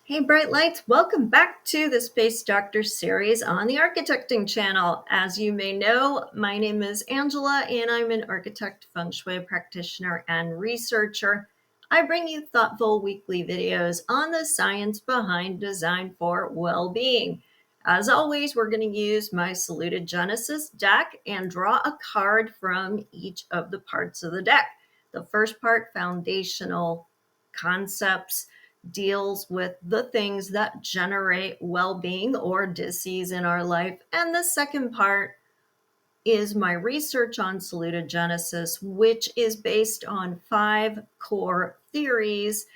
Hey, Bright Lights, welcome back to the Space Doctor series on the Architecting channel. As you may know, my name is Angela and I'm an architect, feng shui practitioner, and researcher. I bring you thoughtful weekly videos on the science behind design for well-being. As always, we're going to use my Saluted Genesis deck and draw a card from each of the parts of the deck. The first part, foundational concepts, deals with the things that generate well-being or disease in our life. And the second part is my research on salutogenesis, which is based on 5 core theories.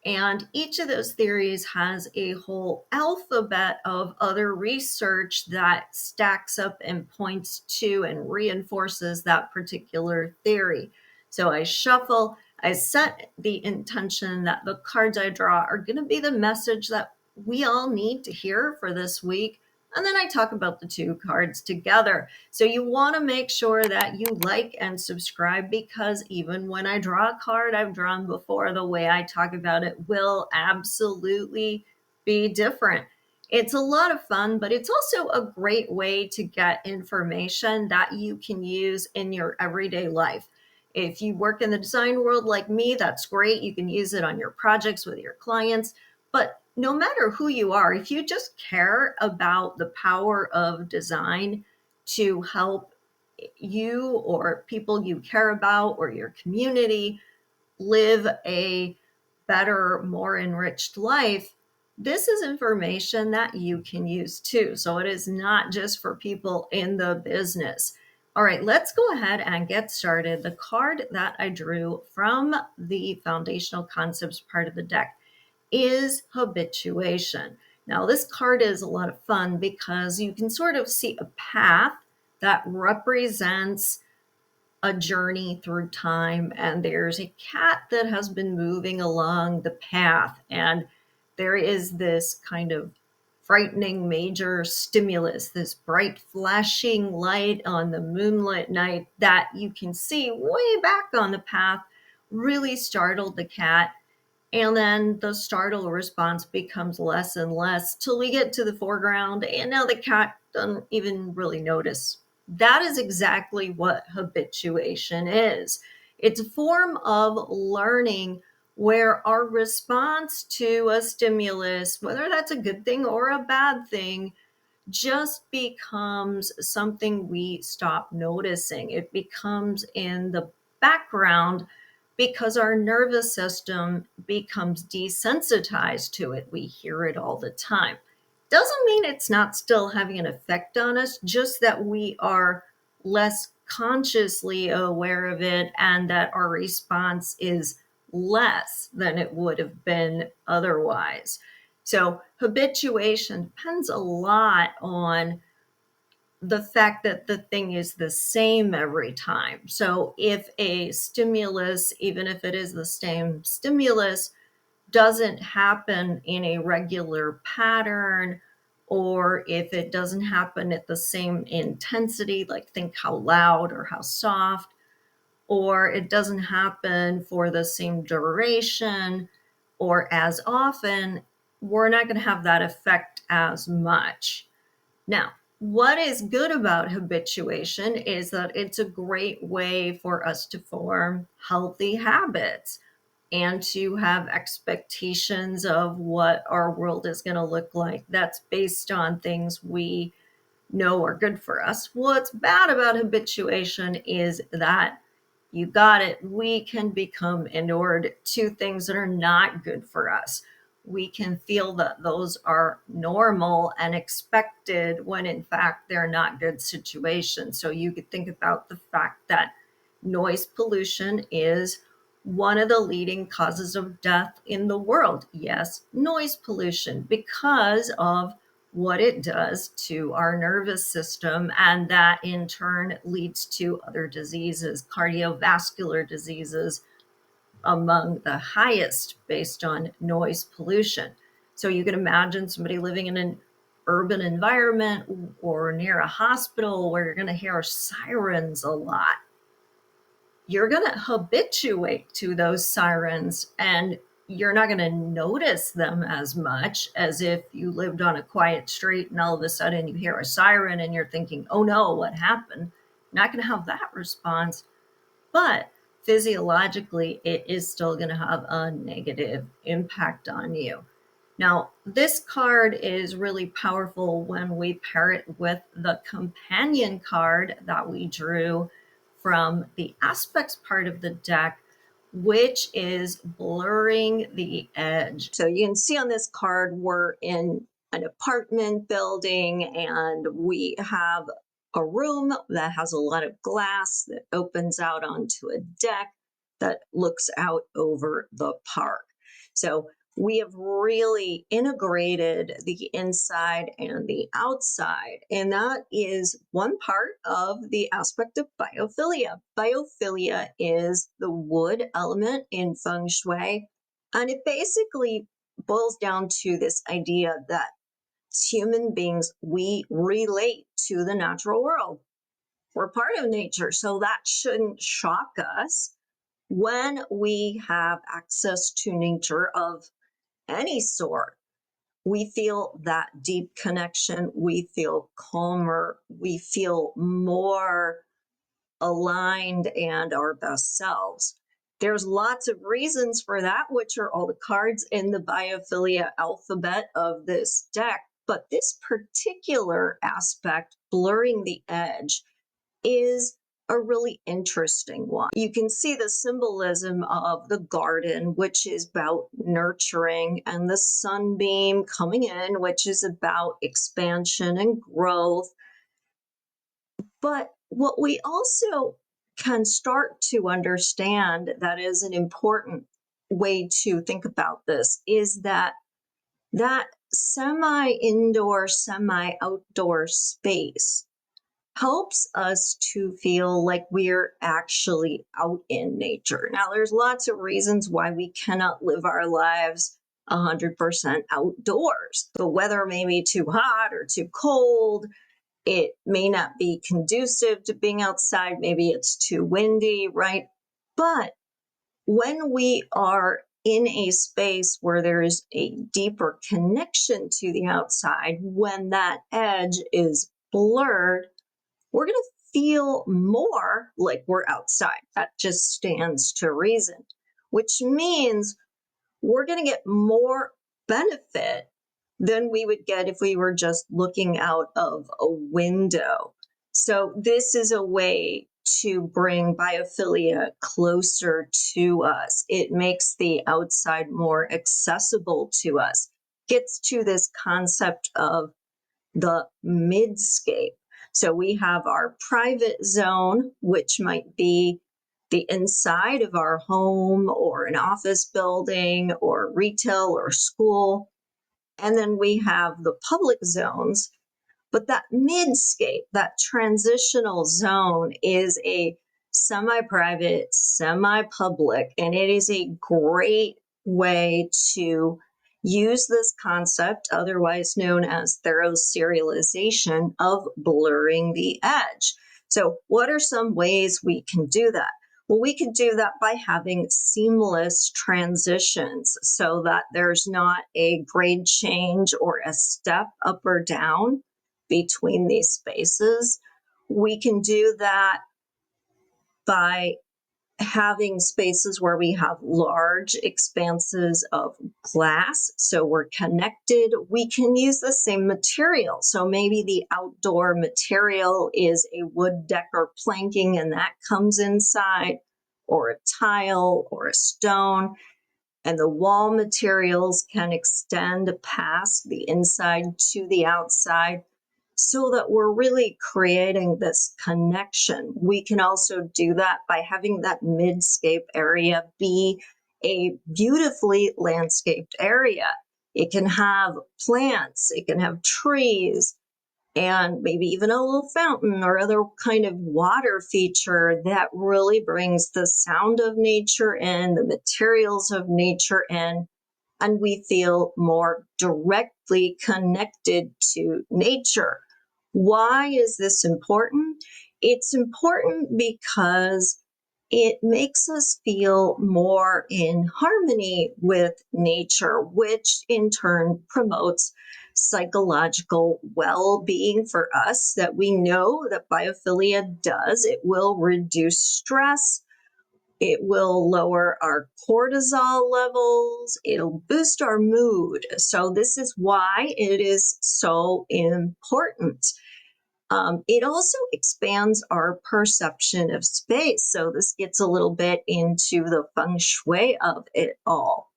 And each of those theories has a whole alphabet of other research that stacks up and points to and reinforces that particular theory. So I shuffle, I set the intention that the cards I draw are going to be the message that we all need to hear for this week. And then I talk about the 2 cards together. So you want to make sure that you like and subscribe, because even when I draw a card I've drawn before, the way I talk about it will absolutely be different. It's a lot of fun, but it's also a great way to get information that you can use in your everyday life. If you work in the design world like me, that's great. You can use it on your projects with your clients. But no matter who you are, if you just care about the power of design to help you or people you care about or your community live a better, more enriched life, this is information that you can use too. So it is not just for people in the business. All right, let's go ahead and get started. The card that I drew from the foundational concepts part of the deck is habituation. Now, this card is a lot of fun because you can sort of see a path that represents a journey through time, and there's a cat that has been moving along the path, and there is this kind of frightening major stimulus, this bright flashing light on the moonlit night that you can see way back on the path really startled the cat. And then the startle response becomes less and less till we get to the foreground, and now the cat doesn't even really notice. That is exactly what habituation is. It's a form of learning where our response to a stimulus, whether that's a good thing or a bad thing, just becomes something we stop noticing. It becomes in the background because our nervous system becomes desensitized to it. We hear it all the time. Doesn't mean it's not still having an effect on us, just that we are less consciously aware of it and that our response is less than it would have been otherwise. So habituation depends a lot on the fact that the thing is the same every time. So if a stimulus, even if it is the same stimulus, doesn't happen in a regular pattern, or if it doesn't happen at the same intensity, like think how loud or how soft, or it doesn't happen for the same duration or as often, we're not going to have that effect as much. Now, what is good about habituation is that it's a great way for us to form healthy habits and to have expectations of what our world is going to look like that's based on things we know are good for us. What's bad about habituation is that you got it. We can become inured to things that are not good for us. We can feel that those are normal and expected when in fact they're not good situations. So you could think about the fact that noise pollution is one of the leading causes of death in the world. Yes, noise pollution, because of what it does to our nervous system, and that in turn leads to other diseases, cardiovascular diseases among the highest based on noise pollution. So you can imagine somebody living in an urban environment or near a hospital where you're going to hear sirens a lot. You're going to habituate to those sirens, and you're not going to notice them as much as if you lived on a quiet street and all of a sudden you hear a siren and you're thinking, oh no, what happened? Not going to have that response, but physiologically, it is still going to have a negative impact on you. Now, this card is really powerful when we pair it with the companion card that we drew from the aspects part of the deck, which is blurring the edge. So you can see on this card, we're in an apartment building and we have a room that has a lot of glass that opens out onto a deck that looks out over the park. So we have really integrated the inside and the outside, and that is one part of the aspect of biophilia. Biophilia is the wood element in feng shui, and it basically boils down to this idea that as human beings, we relate to the natural world. We're part of nature, so that shouldn't shock us when we have access to nature of any sort. We feel that deep connection. We feel calmer. We feel more aligned and our best selves. There's lots of reasons for that, which are all the cards in the biophilia alphabet of this deck. But this particular aspect, blurring the edge, is a really interesting one. You can see the symbolism of the garden, which is about nurturing, and the sunbeam coming in, which is about expansion and growth. But what we also can start to understand that is an important way to think about this is that semi-indoor, semi-outdoor space helps us to feel like we're actually out in nature. Now, there's lots of reasons why we cannot live our lives 100% outdoors. The weather may be too hot or too cold. It may not be conducive to being outside. Maybe it's too windy, right? But when we are in a space where there is a deeper connection to the outside, when that edge is blurred, we're going to feel more like we're outside. That just stands to reason, which means we're going to get more benefit than we would get if we were just looking out of a window. So this is a way to bring biophilia closer to us. It makes the outside more accessible to us, gets to this concept of the midscape. So we have our private zone, which might be the inside of our home or an office building or retail or school. And then we have the public zones. But that midscape, that transitional zone, is a semi-private, semi-public, and it is a great way to use this concept, otherwise known as thorough serialization, of blurring the edge. So what are some ways we can do that? Well, we could do that by having seamless transitions so that there's not a grade change or a step up or down between these spaces. We can do that by having spaces where we have large expanses of glass, so we're connected. We can use the same material. So maybe the outdoor material is a wood deck or planking, and that comes inside, or a tile or a stone. And the wall materials can extend past the inside to the outside, so that we're really creating this connection. We can also do that by having that midscape area be a beautifully landscaped area. It can have plants, it can have trees, and maybe even a little fountain or other kind of water feature that really brings the sound of nature in, the materials of nature in, and we feel more directly connected to nature. Why is this important? It's important because it makes us feel more in harmony with nature, which in turn promotes psychological well-being for us that we know that biophilia does. It will reduce stress. It will lower our cortisol levels. It'll boost our mood. So this is why it is so important. It also expands our perception of space. So this gets a little bit into the feng shui of it all.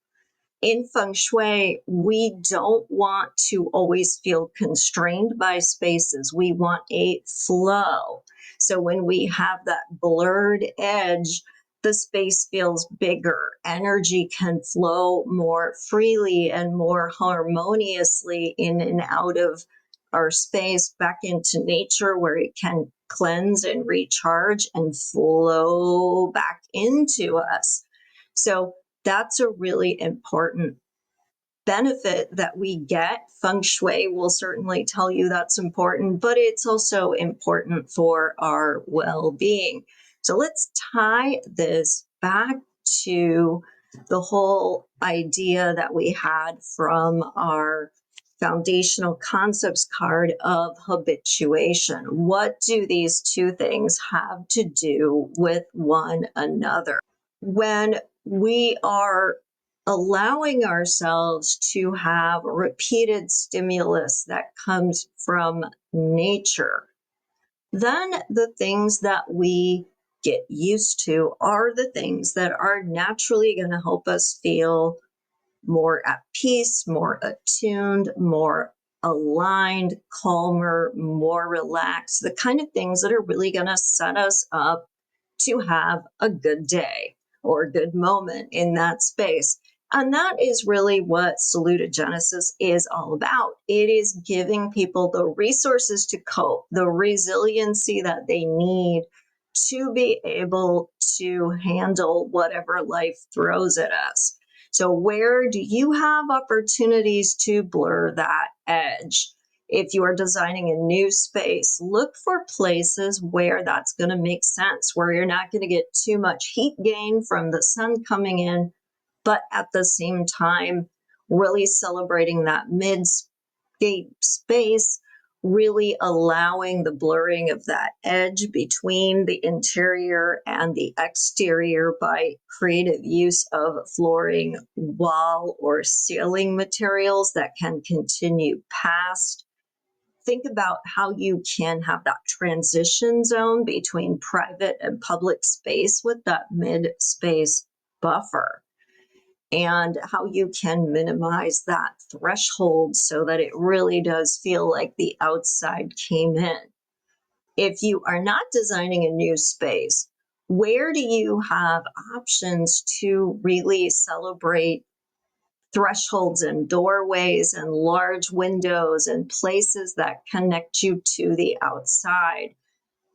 In feng shui, we don't want to always feel constrained by spaces. We want a flow. So when we have that blurred edge, the space feels bigger. Energy can flow more freely and more harmoniously in and out of our space back into nature, where it can cleanse and recharge and flow back into us. So that's a really important benefit that we get. Feng Shui will certainly tell you that's important, but it's also important for our well-being. So let's tie this back to the whole idea that we had from our foundational concepts card of habituation. What do these two things have to do with one another? When we are allowing ourselves to have repeated stimulus that comes from nature, then the things that we get used to are the things that are naturally going to help us feel more at peace, more attuned, more aligned, calmer, more relaxed, the kind of things that are really going to set us up to have a good day or a good moment in that space. And that is really what salutogenesis is all about. It is giving people the resources to cope, the resiliency that they need to be able to handle whatever life throws at us. So where do you have opportunities to blur that edge? If you are designing a new space, look for places where that's going to make sense, where you're not going to get too much heat gain from the sun coming in, but at the same time, really celebrating that midscape space, really allowing the blurring of that edge between the interior and the exterior by creative use of flooring, wall, or ceiling materials that can continue past. Think about how you can have that transition zone between private and public space with that mid space buffer, and how you can minimize that threshold so that it really does feel like the outside came in. If you are not designing a new space, where do you have options to really celebrate thresholds and doorways and large windows and places that connect you to the outside?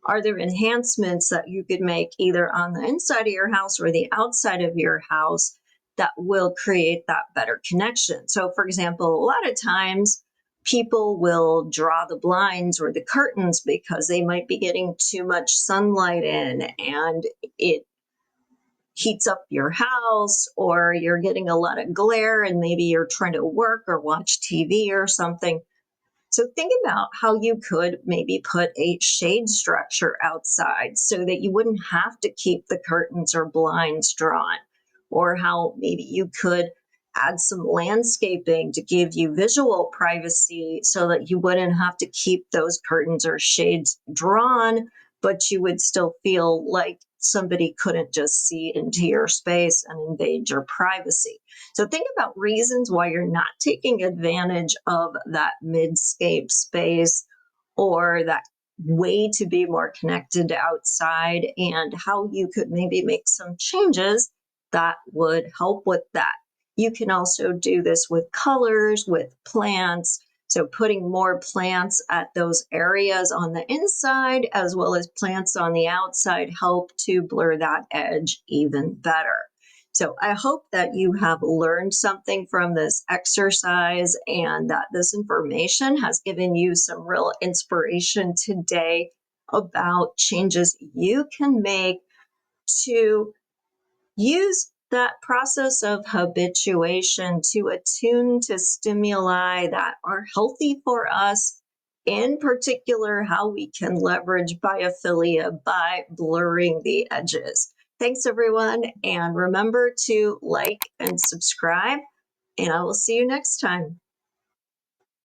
Are there enhancements that you could make either on the inside of your house or the outside of your house that will create that better connection? So, for example, a lot of times people will draw the blinds or the curtains because they might be getting too much sunlight in and it heats up your house, or you're getting a lot of glare and maybe you're trying to work or watch TV or something. So think about how you could maybe put a shade structure outside so that you wouldn't have to keep the curtains or blinds drawn, or how maybe you could add some landscaping to give you visual privacy so that you wouldn't have to keep those curtains or shades drawn, but you would still feel like somebody couldn't just see into your space and invade your privacy. So think about reasons why you're not taking advantage of that midscape space or that way to be more connected to outside, and how you could maybe make some changes that would help with that. You can also do this with colors, with plants. So putting more plants at those areas on the inside as well as plants on the outside help to blur that edge even better. So I hope that you have learned something from this exercise and that this information has given you some real inspiration today about changes you can make to use that process of habituation to attune to stimuli that are healthy for us, in particular, how we can leverage biophilia by blurring the edges. Thanks, everyone, and remember to like and subscribe, and I will see you next time.